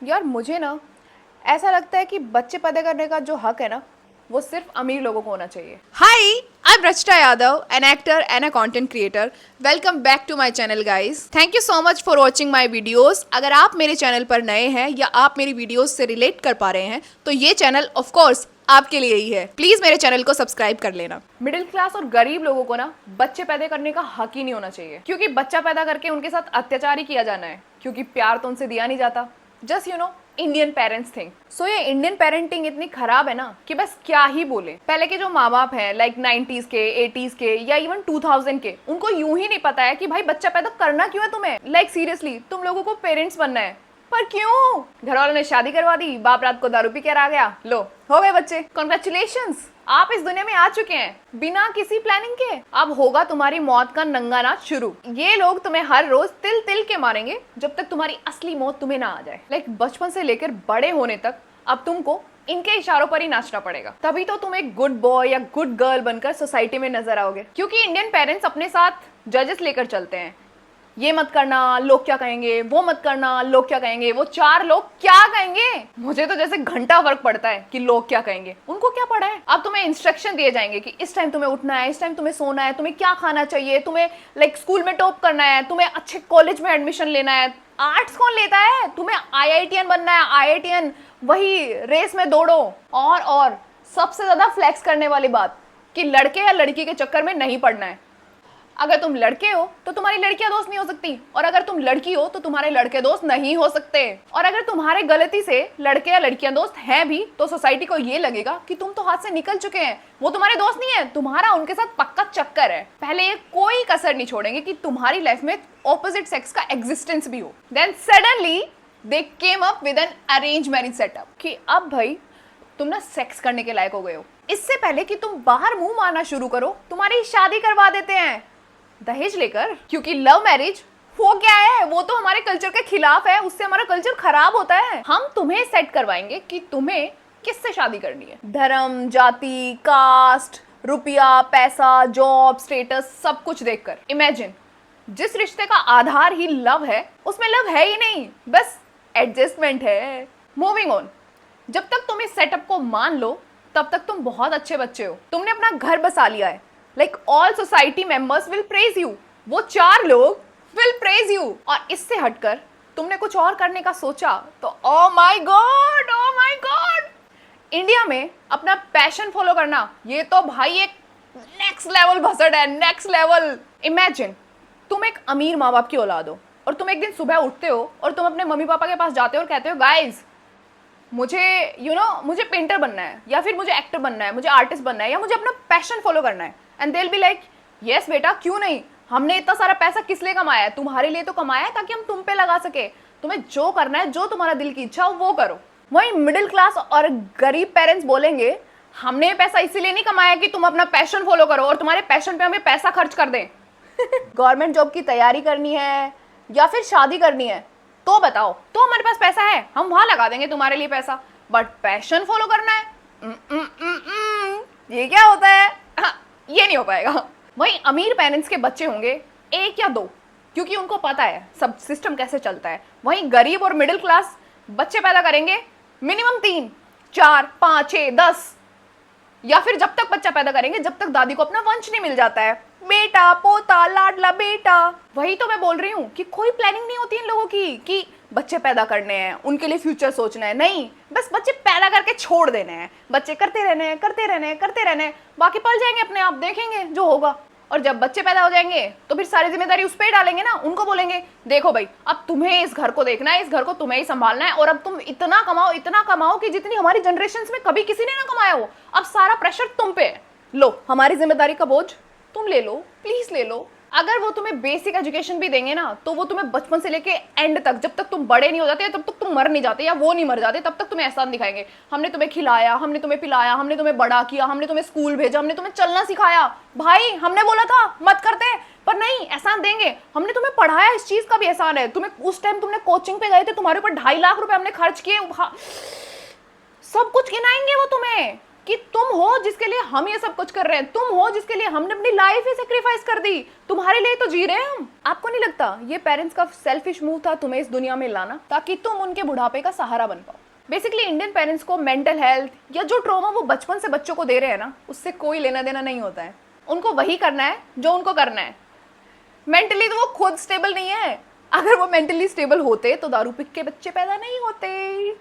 यार मुझे ना ऐसा लगता है कि बच्चे पैदा करने का जो हक है ना, वो सिर्फ अमीर लोगों को होना चाहिए। Hi, I am Rachita Yadav, an actor and a content creator. Welcome back to my channel guys. Thank you so much for watching my videos. अगर आप मेरे चैनल पर नए हैं या आप मेरी वीडियोस से रिलेट कर पा रहे हैं तो ये चैनल ऑफ कोर्स आपके लिए ही है। प्लीज मेरे चैनल को सब्सक्राइब कर लेना। मिडिल क्लास और गरीब लोगों को ना बच्चे पैदा करने का हक ही नहीं होना चाहिए, क्योंकि बच्चा पैदा करके उनके साथ अत्याचार ही किया जाना है, क्योंकि प्यार तो उनसे दिया नहीं जाता। Just Indian parents think so. ये इंडियन पेरेंटिंग इतनी खराब है ना कि बस क्या ही बोले। पहले के जो माँ बाप हैं लाइक 90s के, 80s के या इवन 2000 के, उनको यूं ही नहीं पता है कि भाई बच्चा पैदा करना क्यों है तुम्हें। लाइक सीरियसली तुम लोगों को पेरेंट्स बनना है, पर क्यों? घर वालों ने शादी करवा दी, बाप रात को दारू पी के आ गया, लो हो गए बच्चे। कॉन्ग्रेचुलेशंस, आप इस दुनिया में आ चुके हैं बिना किसी प्लानिंग के। अब होगा तुम्हारी मौत का नंगा नाच शुरू। ये लोग तुम्हें हर रोज तिल तिल के मारेंगे जब तक तुम्हारी असली मौत तुम्हें ना आ जाए। लाइक बचपन से लेकर बड़े होने तक अब तुमको इनके इशारों पर ही नाचना पड़ेगा, तभी तो तुम एक गुड बॉय या गुड गर्ल बनकर सोसाइटी में नजर आओगे। क्योंकि इंडियन पेरेंट्स अपने साथ जजेस लेकर चलते हैं। ये मत करना, लोग क्या कहेंगे, वो मत करना, लोग क्या कहेंगे, वो चार लोग क्या कहेंगे। मुझे तो जैसे घंटा फर्क पड़ता है कि लोग क्या कहेंगे, उनको क्या पड़ा है। अब तुम्हें इंस्ट्रक्शन दिए जाएंगे कि इस टाइम तुम्हें उठना है, इस टाइम तुम्हें सोना है, तुम्हें क्या खाना चाहिए, तुम्हें लाइक स्कूल में टॉप करना है, तुम्हें अच्छे कॉलेज में एडमिशन लेना है। आर्ट्स कौन लेता है? तुम्हें IITian बनना है, IITian, वही रेस में दौड़ो। और सबसे ज्यादा फ्लेक्स करने वाली बात कि लड़के या लड़की के चक्कर में नहीं पड़ना है। अगर तुम लड़के हो तो तुम्हारी लड़कियां दोस्त नहीं हो सकती, और अगर तुम लड़की हो तो तुम्हारे लड़के दोस्त नहीं हो सकते। और अगर तुम्हारे गलती से लड़के या लड़कियां दोस्त हैं भी तो सोसाइटी को ये लगेगा कि तुम तो हाथ से निकल चुके हैं, वो तुम्हारे दोस्त नहीं है, तुम्हारा उनके साथ पक्का चक्कर है। पहले ये कोई कसर नहीं छोड़ेंगे कि तुम्हारी लाइफ में ऑपोजिट सेक्स का एग्जिस्टेंस भी हो। Then suddenly they came up with an arrange marriage setup कि अब भाई तुम ना सेक्स करने के लायक हो गए हो। इससे पहले कि तुम बाहर मुंह मारना शुरू करो, तुम्हारी शादी करवा देते हैं दहेज लेकर। क्योंकि लव मैरिज वो क्या है, वो तो हमारे कल्चर के खिलाफ है, उससे हमारा कल्चर खराब होता है। हम तुम्हें सेट करवाएंगे कि तुम्हें किससे शादी करनी है। धर्म, जाति, कास्ट, रुपया, पैसा, जॉब, स्टेटस, सब कुछ देखकर। इमेजिन, जिस रिश्ते का आधार ही लव है उसमें लव है ही नहीं, बस एडजस्टमेंट है। मूविंग ऑन, जब तक तुम इस सेटअप को मान लो तब तक तुम बहुत अच्छे बच्चे हो। तुमने अपना घर बसा लिया है। Like all society members will praise you. वो चार लोग will praise you. और इससे हटकर तुमने कुछ और करने का सोचा तो oh my God! इंडिया में अपना पैशन फॉलो करना ये तो भाई एक नेक्स्ट लेवल भसड़ है, नेक्स्ट लेवल। इमेजिन, तुम एक अमीर माँ बाप की औलाद हो और तुम एक दिन सुबह उठते हो और तुम अपने मम्मी पापा के पास जाते हो और कहते हो गाइज मुझे मुझे पेंटर बनना है, या फिर मुझे एक्टर बनना है, मुझे आर्टिस्ट बनना है, या मुझे अपना पैशन फॉलो करना है। And they will be like yes बेटा, क्यों नहीं, हमने इतना सारा पैसा किस लिए कमाया है? तुम्हारे लिए तो कमाया है ताकि हम तुम पे लगा सके। तुम्हें जो करना है, जो तुम्हारा दिल की इच्छा हो वो करो। वहीं मिडिल क्लास और गरीब पेरेंट्स बोलेंगे हमने पैसा इसीलिए नहीं कमाया कि तुम अपना पैशन फॉलो करो और तुम्हारे पैशन पे हमें पैसा खर्च कर दें। गवर्नमेंट जॉब की तैयारी करनी है या फिर शादी करनी है तो बताओ, तो हमारे पास पैसा है, हम वहां लगा देंगे तुम्हारे लिए पैसा। बट पैशन फॉलो करना है, ये क्या होता है? ये नहीं हो पाएगा। वहीं अमीर पेरेंट्स के बच्चे होंगे एक या दो, क्योंकि उनको पता है सब सिस्टम कैसे चलता है। वहीं गरीब और मिडिल क्लास बच्चे पैदा करेंगे मिनिमम 3, 4, 5, 6, 10, या फिर जब तक बच्चा पैदा करेंगे जब तक दादी को अपना वंश नहीं मिल जाता है। बेटा, पोता, लाडला बेटा। वही तो मैं बोल रही हूँ कि कोई प्लानिंग नहीं होती इन लोगों की कि बच्चे पैदा करने हैं, उनके लिए फ्यूचर सोचना है। नहीं, बस बच्चे पैदा करके छोड़ देने हैं, बच्चे करते रहने हैं, बाकी पल जाएंगे अपने आप, देखेंगे जो होगा। और जब बच्चे पैदा हो जाएंगे तो फिर सारी जिम्मेदारी उस पर ही डालेंगे ना। उनको बोलेंगे देखो भाई अब तुम्हें इस घर को देखना है, इस घर को तुम्हें ही संभालना है, और अब तुम इतना कमाओ कि जितनी हमारी जनरेशन में कभी किसी ने ना कमाया हो। अब सारा प्रेशर तुम पे है, लो हमारी जिम्मेदारी का बोझ तुम ले लो, प्लीज ले लो। अगर वो तुम्हें बेसिक एजुकेशन भी देंगे ना तो वो तुम्हें बचपन से लेके एंड तक, जब तक तुम बड़े नहीं हो जाते, तब तक तुम मर नहीं जाते या वो नहीं मर जाते, तब तक तुम्हें एहसान दिखाएंगे हमने तुम्हें खिलाया, हमने तुम्हें पिलाया, हमने तुम्हें बड़ा किया, हमने तुम्हें स्कूल भेजा, हमने तुम्हें चलना सिखाया। भाई हमने बोला था मत करते, पर नहीं, एहसान देंगे, हमने तुम्हें पढ़ाया, इस चीज का भी एहसान है। तुम्हें उस टाइम तुमने कोचिंग पे गए थे, तुम्हारे ऊपर 2.5 लाख रुपए हमने खर्च किए, सब कुछ गिनाएंगे वो तुम्हें। कि तुम हो जिसके लिए हम ये सब कुछ कर रहे हैं, तुम हो जिसके लिए हमने अपनी लाइफ ही सेक्रीफाइस कर दी, तुम्हारे लिए तो जी रहे हैं हम। आपको नहीं लगता ये पेरेंट्स का सेल्फिश मूव था तुम्हें इस दुनिया में लाना, ताकि तुम उनके बुढ़ापे का सहारा बन पाओ? बेसिकली इंडियन पेरेंट्स को मेंटल हेल्थ या जो ट्रॉमा वो बचपन से बच्चों को दे रहे हैं ना, उससे कोई लेना देना नहीं होता है। उनको वही करना है जो उनको करना है। मेंटली तो वो खुद स्टेबल नहीं है। अगर वो मेंटली स्टेबल होते तो दारू पी के बच्चे पैदा नहीं होते।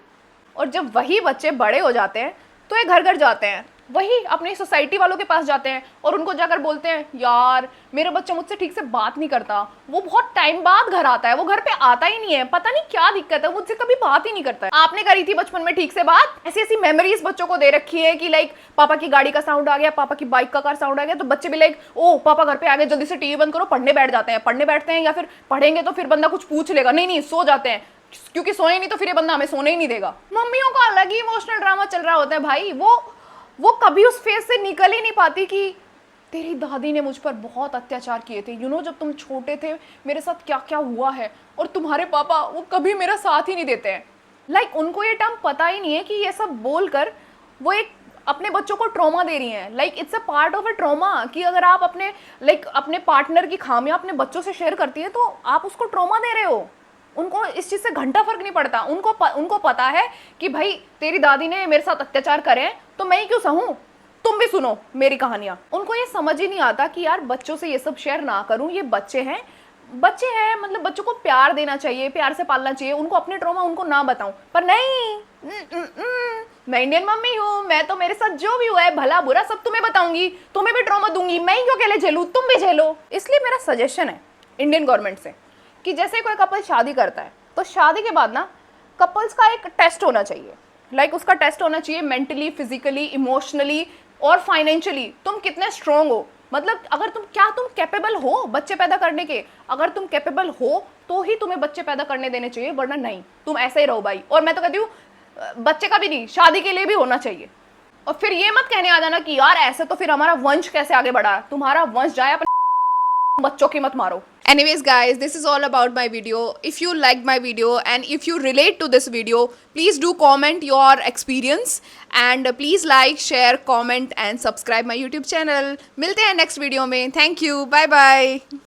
और जब वही बच्चे बड़े हो जाते हैं तो ये घर घर जाते हैं, वही अपनी सोसाइटी वालों के पास जाते हैं और उनको जाकर बोलते हैं, यार मेरा बच्चा मुझसे ठीक से बात नहीं करता, वो बहुत टाइम बाद घर आता है, वो घर पे आता ही नहीं है, पता नहीं क्या दिक्कत है, मुझसे कभी बात ही नहीं करता है। आपने करी थी बचपन में ठीक से बात? ऐसी ऐसी मेमोरीज बच्चों को दे रखी है कि लाइक पापा की गाड़ी का साउंड आ गया, पापा की बाइक का कार साउंड आ गया, तो बच्चे भी लाइक ओ पापा घर पे आ गए, जल्दी से टीवी बंद करो, पढ़ने बैठ जाते हैं। पढ़ने बैठते हैं या फिर पढ़ेंगे तो फिर बंदा कुछ पूछ लेगा, नहीं सो जाते हैं, क्योंकि सोए नहीं तो फिर ये बंदा हमें सोने ही नहीं देगा। मम्मियों का अलग ही इमोशनल ड्रामा चल रहा होता है भाई। वो कभी उस फेज से निकल ही नहीं पाती कि तेरी दादी ने मुझ पर बहुत अत्याचार किए थे, जब तुम छोटे थे मेरे साथ क्या क्या हुआ है, और तुम्हारे पापा वो कभी मेरा साथ ही नहीं देते हैं। लाइक उनको ये टर्म पता ही नहीं है कि ये सब बोलकर वो एक अपने बच्चों को ट्रॉमा दे रही हैं। Like it's a part of a trauma कि अगर आप अपने पार्टनर की खामियां अपने बच्चों से शेयर करती है तो आप उसको ट्रॉमा दे रहे हो। उनको इस चीज़ से घंटा फर्क नहीं पड़ता। उनको पता है कि भाई तेरी दादी ने मेरे साथ अत्याचार करे हैं तो मैं ही क्यों सहूं, तुम भी सुनो मेरी कहानियां। उनको ये समझ ही नहीं आता कि यार बच्चों से ये सब शेयर ना करूं, ये बच्चे हैं मतलब बच्चों को प्यार देना चाहिए, प्यार से पालना चाहिए, उनको अपने ट्रॉमा उनको ना बताऊं। पर नहीं, मैं इंडियन मम्मी हूँ, मैं तो मेरे साथ जो भी हुआ है भला बुरा सब तुम्हें बताऊंगी, तुम्हें भी ट्रॉमा दूंगी, मैं ही क्यों अकेले झेलूं, तुम भी झेलो। इसलिए मेरा सजेशन है इंडियन गवर्नमेंट से कि जैसे कोई कपल शादी करता है तो शादी के बाद ना कपल्स का एक टेस्ट होना चाहिए। लाइक उसका टेस्ट होना चाहिए मेंटली, फिजिकली, इमोशनली और फाइनेंशियली तुम कितने स्ट्रांग हो। मतलब अगर तुम कैपेबल हो बच्चे पैदा करने के, अगर तुम कैपेबल हो तो ही तुम्हें बच्चे पैदा करने देने चाहिए, वरना नहीं, तुम ऐसे ही रहो भाई। और मैं तो कहती हूँ बच्चे का भी नहीं, शादी के लिए भी होना चाहिए। और फिर ये मत कहने आ जाना कि यार ऐसे तो फिर हमारा वंश कैसे आगे बढ़ा। तुम्हारा वंश जाए, अपने बच्चों की मत मारो। Anyways guys, this is all about my video. If you liked my video and if you relate to this video, please do comment your experience and please like, share, comment and subscribe my YouTube channel. मिलते हैं next video में. Thank you. Bye bye.